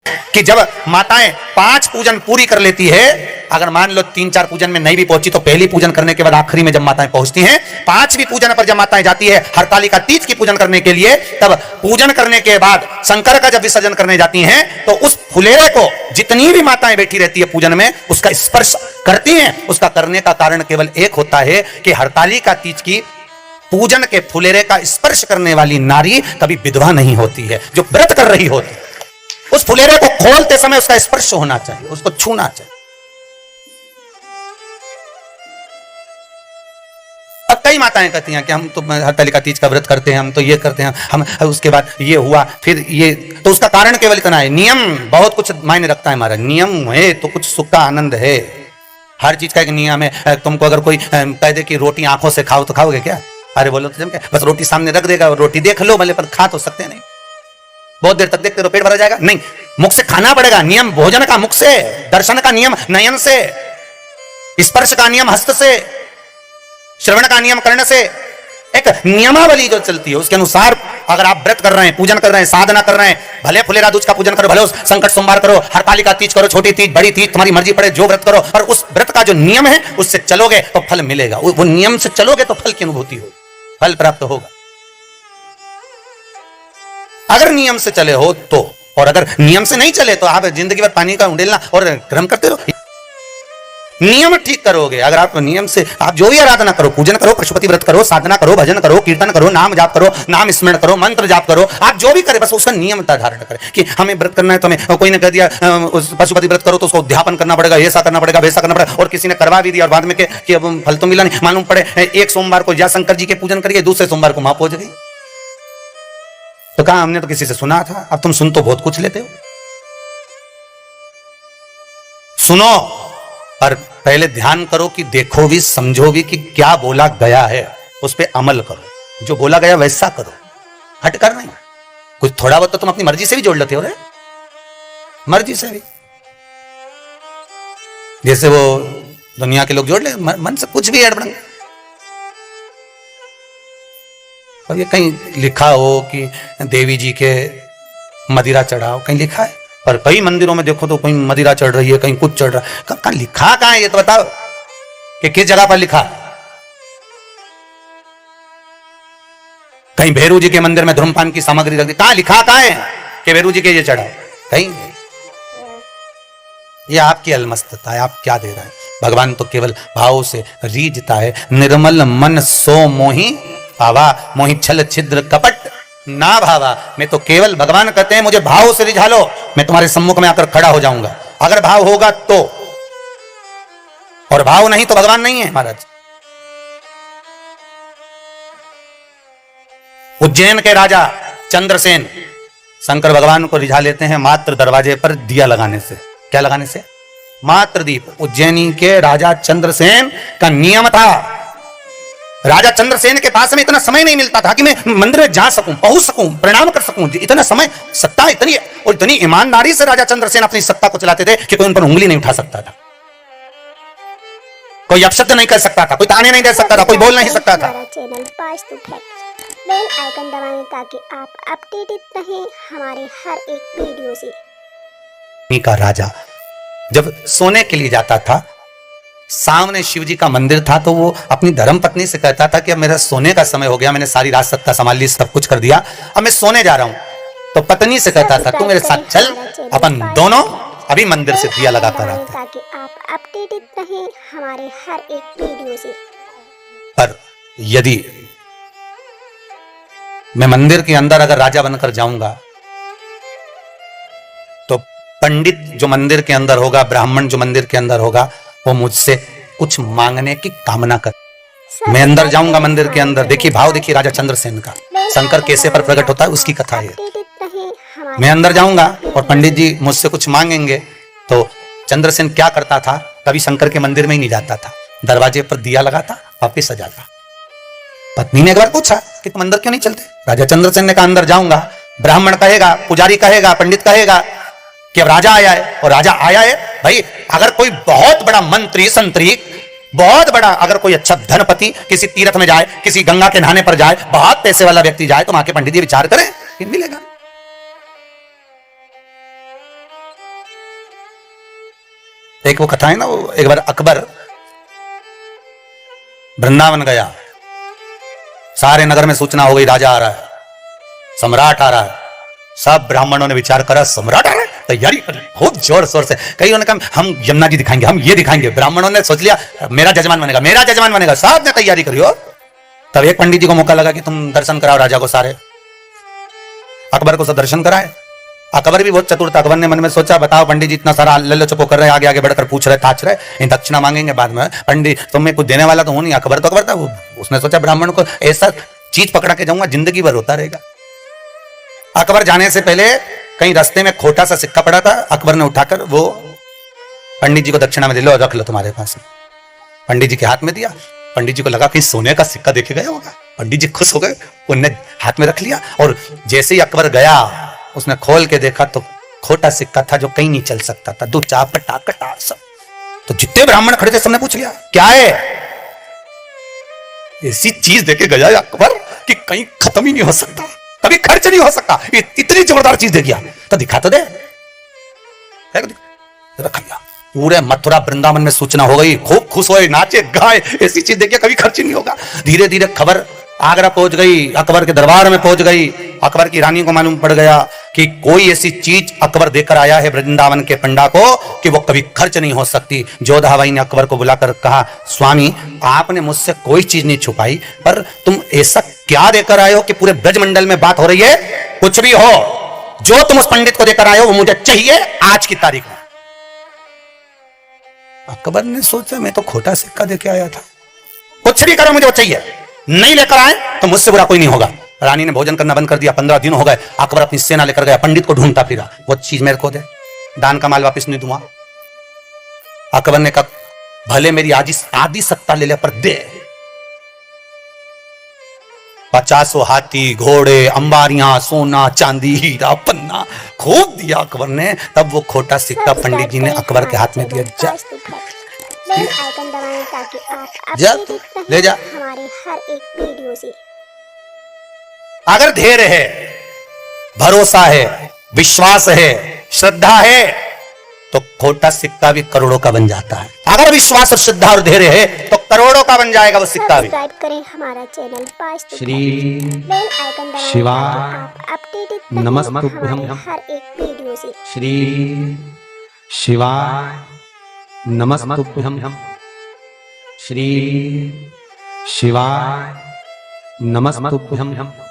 कि जब माताएं 5 पूजन पूरी कर लेती है, अगर मान लो 3-4 पूजन में नहीं भी पहुंची तो पहली पूजन करने के बाद आखिरी में जब माताएं पहुंचती हैं, 5वीं पूजन पर जब माताएं जाती है हरतालिका तीज की पूजन करने के लिए, तब पूजन करने के बाद शंकर का जब विसर्जन करने जाती हैं तो उस फुलेरे को जितनी भी माताएं बैठी रहती है पूजन में उसका स्पर्श करती हैं। उसका करने का कारण केवल एक होता है कि हरतालिका तीज की पूजन के फुलेरे का स्पर्श करने वाली नारी कभी विधवा नहीं होती है, जो व्रत कर रही होती है। उस फुलेरे को खोलते समय उसका स्पर्श होना चाहिए, उसको छूना चाहिए। अब कई माताएं कहती हैं कि हम तो हरतालिका तीज का व्रत करते हैं, हम तो ये करते हैं, हम उसके बाद ये हुआ फिर ये, तो उसका कारण केवल इतना है, नियम बहुत कुछ मायने रखता है। हमारा नियम है तो कुछ सुख का आनंद है। हर चीज का एक नियम है। तुमको अगर कोई कह दे कि रोटी आंखों से खाओ तो खाओगे क्या? अरे बोलो तो क्या, बस रोटी सामने रख देगा और रोटी देख लो भले, पर खा तो सकते नहीं। बहुत देर तक देखते रहो, पेट भरा जाएगा नहीं, मुख से खाना पड़ेगा। नियम भोजन का मुख से, दर्शन का नियम नयन से, स्पर्श का नियम हस्त से, श्रवण का नियम कर्ण से। एक नियमावली जो चलती है उसके अनुसार अगर आप व्रत कर रहे हैं, पूजन कर रहे हैं, साधना कर रहे हैं, भले फुलेरा दूज का पूजन करो, भले संकट सोमवार करो, हरतालिका तीज करो, छोटी तीज बड़ी तीज तुम्हारी मर्जी पड़े, जो व्रत करो, और उस व्रत का जो नियम है उससे चलोगे तो फल मिलेगा। वो नियम से चलोगे तो फल की अनुभूति होगी, फल प्राप्त होगा। अगर नियम से चले हो तो, और अगर नियम से नहीं चले तो आप जिंदगी भर पानी का उंडेलना और क्रम करते रहो। नियम ठीक करोगे, अगर आप नियम से, आप जो भी आराधना करो, पूजन करो, पशुपति व्रत करो, साधना करो, भजन करो, कीर्तन करो, नाम जाप करो, नाम स्मरण करो, मंत्र जाप करो, आप जो भी करें बस उसका नियमता धारण करें। कि हमें व्रत करना है तो हमें कोई ने कह दिया पशुपति व्रत करो तो उसको उद्यापन करना पड़ेगा, ऐसा करना पड़ेगा, वैसा करना पड़ेगा, और किसी ने करवा भी दिया और बाद में कि अब फल तो मिला नहीं। मालूम पड़े एक सोमवार को या शंकर जी के पूजन करिए, दूसरे सोमवार को मां पहुंच गई। तो कहा हमने तो किसी से सुना था, अब तुम सुन तो बहुत कुछ लेते हो। सुनो और पहले ध्यान करो कि देखो भी, समझो भी कि क्या बोला गया है, उस पर अमल करो। जो बोला गया वैसा करो, हट कर नहीं। कुछ थोड़ा बहुत तो तुम अपनी मर्जी से भी जोड़ लेते हो रे, मर्जी से भी। जैसे वो दुनिया के लोग जोड़ ले मन से कुछ भी अड़बड़। और ये कहीं लिखा हो कि देवी जी के मदिरा चढ़ाओ, कहीं लिखा है? पर कई मंदिरों में देखो तो कहीं मदिरा चढ़ रही है, कहीं कुछ चढ़ रहा है। कहाँ लिखा कहाँ है ये तो बताओ, कि किस जगह पर लिखा? कहीं भैरू जी के मंदिर में धूम्रपान की सामग्री रख दी, कहाँ लिखा कहाँ है कि भैरू जी के ये चढ़ाओ? कहीं। ये आपकी अलमस्तता है, आप क्या दे रहे हैं? भगवान तो केवल भाव से रीझता है। निर्मल मन सो मोहि भावा, मोहि छल छिद्र कपट ना भावा। मैं तो केवल, भगवान कहते हैं मुझे भाव से रिझा लो, मैं तुम्हारे सम्मुख में आकर खड़ा हो जाऊंगा। अगर भाव होगा तो, और भाव नहीं तो भगवान नहीं है महाराज। उज्जैन के राजा चंद्रसेन शंकर भगवान को रिझा लेते हैं मात्र दरवाजे पर दिया लगाने से। क्या लगाने से? मात्र दीप। उज्जैनी के राजा चंद्रसेन का नियम था, राजा चंद्रसेन के पास में इतना समय नहीं मिलता था कि मैं मंदिर में जा सकूं, पहुंच सकूं, प्रणाम कर सकूं। इतना समय, सत्ता इतनी, और इतनी ईमानदारी से राजा चंद्रसेन अपनी सत्ता को चलाते थे कि कोई उन पर उंगली नहीं उठा सकता था, कोई अपशब्द नहीं कर सकता था, कोई ताने नहीं दे सकता था, कोई बोल नहीं सकता था। चैनल पास टू फैक्ट बेल आइकन दबाएं ताकि आप अपडेटेड रहें हमारे हर एक वीडियो से। का राजा जब सोने के लिए जाता था, सामने शिव जी का मंदिर था, तो वो अपनी धर्म पत्नी से कहता था कि अब मेरा सोने का समय हो गया, मैंने सारी रात सत्ता संभाल ली, सब कुछ कर दिया, अब मैं सोने जा रहा हूं। तो पत्नी से कहता था तू मेरे साथ चल, अपन दोनों अभी मंदिर से दिया लगाकर आते, ताकि आप अपडेटेड रहें हमारे हर एक वीडियो से। पर यदि मैं मंदिर के अंदर अगर राजा बनकर जाऊंगा तो पंडित जो मंदिर के अंदर होगा, ब्राह्मण जो मंदिर के अंदर होगा, वो मुझसे कुछ मांगने की कामना कर। मैं अंदर जाऊंगा मंदिर के अंदर, देखिए भाव देखिए राजा चंद्रसेन का, शंकर कैसे पर प्रकट होता है उसकी कथा है। मैं अंदर जाऊंगा और पंडित जी मुझसे कुछ मांगेंगे, तो चंद्रसेन क्या करता था, कभी शंकर के मंदिर में ही नहीं जाता था, दरवाजे पर दिया लगाता, वापिस आ जाता। पत्नी ने एक बार पूछा कि तुम अंदर क्यों नहीं चलते? राजा चंद्रसेन ने कहा अंदर जाऊंगा, ब्राह्मण कहेगा, पुजारी कहेगा, पंडित कहेगा कि अब राजा आया है, और राजा आया है भाई। अगर कोई बहुत बड़ा मंत्री संतरी, बहुत बड़ा, अगर कोई अच्छा धनपति किसी तीर्थ में जाए, किसी गंगा के नहाने पर जाए, बहुत पैसे वाला व्यक्ति जाए, तो वहां के पंडित जी विचार करें, फिर मिलेगा। एक वो कथा है ना, वो एक बार अकबर वृंदावन गया, सारे नगर में सूचना हो गई राजा आ रहा है, सम्राट आ रहा है। सब ब्राह्मणों ने विचार करा सम्राट आ रहा है, तैयारी कर खूब जोर शोर से। कईयों ने कहा हम यमुना जी दिखाएंगे, हम ये दिखाएंगे। ब्राह्मणों ने सोच लिया मेरा जजमान बनेगा, मेरा जजमान बनेगा, सब ने तैयारी करी हो। तब एक पंडित जी को मौका लगा कि तुम दर्शन कराओ राजा को सारे। अकबर को सब दर्शन कराए। अकबर भी बहुत चतुर था। अकबर ने मन में सोचा बताओ पंडित जी इतना सारा लल्लो चपो कर रहे, आगे आगे बढ़कर पूछ रहे, ताच रहे, इन दक्षिणा मांगेंगे बाद में। पंडित तुम्हें कुछ देने वाला तो हो नहीं। अकबर तो अकबर था, वो उसने सोचा ब्राह्मण को ऐसा चीज पकड़ा के जाऊंगा जिंदगी भर होता रहेगा। अकबर जाने से पहले कहीं रास्ते में खोटा सा सिक्का पड़ा था, अकबर ने उठाकर वो पंडित जी को दक्षिणा में दे लो, रख लो तुम्हारे पास। पंडित जी के हाथ में दिया। पंडित जी को लगा कि सोने का सिक्का देखे गया होगा। पंडित जी खुश हो गए, उनने हाथ में रख लिया। और जैसे ही अकबर गया उसने खोल के देखा तो खोटा सिक्का था जो कहीं नहीं चल सकता था। दो चाप कटा कटा सब। तो जितने ब्राह्मण खड़े थे सबने पूछ लिया क्या है? ऐसी चीज देके गया अकबर कि कहीं खत्म ही नहीं हो सकता, कभी खर्च नहीं हो सकता, इतनी जोरदार चीज दे गया। तो दिखा तो दे। रख लिया। पूरे मथुरा वृंदावन में सूचना हो गई, खूब खुश हुए, नाचे गाए, ऐसी चीज देखिए कभी खर्च नहीं होगा। धीरे धीरे खबर आगरा पहुंच गई, अकबर के दरबार में पहुंच गई। अकबर की रानी को मालूम पड़ गया कि कोई ऐसी चीज अकबर देकर आया है वृंदावन के पंडा को कि वो कभी खर्च नहीं हो सकती। जोधा बाई ने अकबर को बुलाकर कहा स्वामी आपने मुझसे कोई चीज नहीं छुपाई, पर तुम ऐसा क्या देकर आए हो कि पूरे ब्रजमंडल में बात हो रही है? कुछ भी हो, जो तुम उस पंडित को देकर आए हो वो मुझे चाहिए आज की तारीख में। अकबर ने सोचा मैं तो खोटा सिक्का देके आया था, कुछ भी करो मुझे वो चाहिए, नहीं लेकर आए तो मुझसे बुरा कोई नहीं होगा। रानी ने भोजन करना बंद कर दिया। 15 दिन हो गए। अकबर अपनी सेना लेकर गया, पंडित को ढूंढता फिरा, वो चीज मेरे को दे, दान का माल वापस नहीं दूंगा। अकबर ने कहा भले मेरी आधी सत्ता ले ले पर दे। 50 हाथी घोड़े अंबारियां सोना चांदी हीरा पन्ना खूब दिया अकबर ने। तब वो खोटा सिक्का पंडित जी ने अकबर के हाथ में दिया। जा बेल आइकन दबाएं ताकि आप जा अपडेटेड रहें ले जा। हमारे हर एक वीडियो से। अगर धैर्य है, भरोसा है, विश्वास है, श्रद्धा है तो खोटा सिक्का भी करोड़ों का बन जाता है। अगर विश्वास और श्रद्धा और धैर्य है तो करोड़ों का बन जाएगा वो सिक्का भी। सब्सक्राइब करें हमारा चैनल श्री बेल आइकन दबाएं शिवा ताकि आप अपडेटेड रहें नमस्तुभ्यं। हमारे हर एक वीडियो से। श्री शिवाय नमस्तुभ्यं। श्री शिवाय नमस्तुभ्यं।